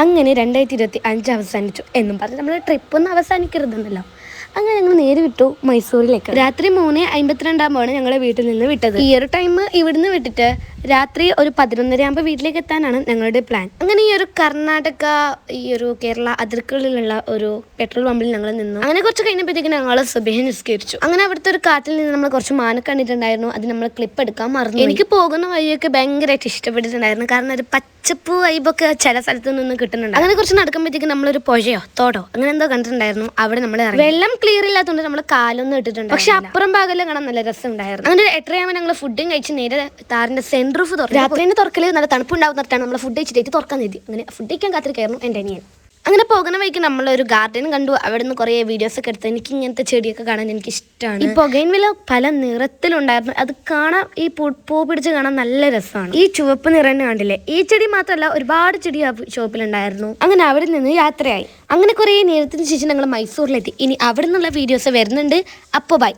അങ്ങനെ 2025 അവസാനിച്ചു എന്നും പറഞ്ഞ് നമ്മുടെ ട്രിപ്പൊന്നും അവസാനിക്കരുതെന്നല്ലോ. അങ്ങനെ ഞങ്ങൾ നേരെ വിട്ടു മൈസൂരിലേക്ക്. രാത്രി 3:52 ഞങ്ങളെ വീട്ടിൽ നിന്ന് വിട്ടത്. ഈ ഒരു ടൈം ഇവിടുന്ന് വിട്ടിട്ട് രാത്രി ഒരു 11:30 വീട്ടിലേക്ക് എത്താനാണ് ഞങ്ങളുടെ പ്ലാൻ. അങ്ങനെ ഈ ഒരു കർണാടക ഈ ഒരു കേരള അതിർത്തികളിലുള്ള ഒരു പെട്രോൾ പമ്പിൽ ഞങ്ങൾ നിന്നു. അങ്ങനെ കുറച്ച് കഴിഞ്ഞപ്പോഴത്തേക്കും ഞങ്ങൾ സുബഹി നിസ്കരിച്ചു. അങ്ങനെ അവിടുത്തെ ഒരു കാട്ടിൽ നിന്ന് നമ്മൾ കുറച്ച് മാന കണ്ടിട്ടുണ്ടായിരുന്നു. അത് നമ്മൾ ക്ലിപ്പ് എടുക്കാൻ മറന്നു. എനിക്ക് പോകുന്ന വഴിയൊക്കെ ഭയങ്കരമായിട്ട് ഇഷ്ടപ്പെട്ടിട്ടുണ്ടായിരുന്നു. കാരണം ഒരു പച്ചപ്പ് വൈബൊക്കെ ചില സ്ഥലത്ത് നിന്ന് കിട്ടുന്നുണ്ട്. അങ്ങനെ കുറച്ച് നടക്കുമ്പോഴത്തേക്കും നമ്മളൊരു പുഴയോ തോടോ അങ്ങനെ എന്തോ കണ്ടിട്ടുണ്ടായിരുന്നു. അവിടെ നമ്മൾ വെള്ളം ക്ലിയർ ഇല്ലാത്തതുകൊണ്ട് നമ്മൾ കാലൊന്നും ഇട്ടിട്ടുണ്ട്. പക്ഷെ അപ്പുറം ഭാഗമെല്ലാം കാണാൻ നല്ല രസം ഉണ്ടായിരുന്നു. അങ്ങനെ 8:30 ഞങ്ങൾ ഫുഡും കഴിച്ച് നേരെ താറിന്റെ സെൻട്രൂഫ് തുറന്നു. രാത്രിന്റെ തുറക്കല് നല്ല തണുപ്പുണ്ടാവുന്നിട്ടാണ് നമ്മൾ ഫുഡ് കഴിച്ചിട്ട് തുറക്കാൻ എഴുതി. അങ്ങനെ ഫുഡ് കഴിക്കാൻ കാത്തിരിക്കായിരുന്നു എൻ്റെ അനിയൻ. അങ്ങനെ പോകുന്ന വഴിക്ക് നമ്മളൊരു ഗാർഡൻ കണ്ടു. അവിടെ നിന്ന് കുറേ വീഡിയോസ് ഒക്കെ എടുത്തു. എനിക്ക് ഇങ്ങനത്തെ ചെടിയൊക്കെ കാണാൻ എനിക്ക് ഇഷ്ടമാണ്. ഈ ബൊഗൈൻവില്ല പല നിറത്തിലുണ്ടായിരുന്നു. അത് കാണാൻ ഈ പൂ പിടിച്ച് കാണാൻ നല്ല രസമാണ്. ഈ ചുവപ്പ് നിറം തന്നെ കണ്ടില്ലേ? ഈ ചെടി മാത്രമല്ല ഒരുപാട് ചെടി ആ ഷോപ്പിലുണ്ടായിരുന്നു. അങ്ങനെ അവിടെ നിന്ന് യാത്രയായി. അങ്ങനെ കുറേ നേരത്തിന് ശേഷം ഞങ്ങൾ മൈസൂരിലെത്തി. ഇനി അവിടെ നിന്നുള്ള വീഡിയോസ് വരുന്നുണ്ട്. അപ്പോൾ ബൈ.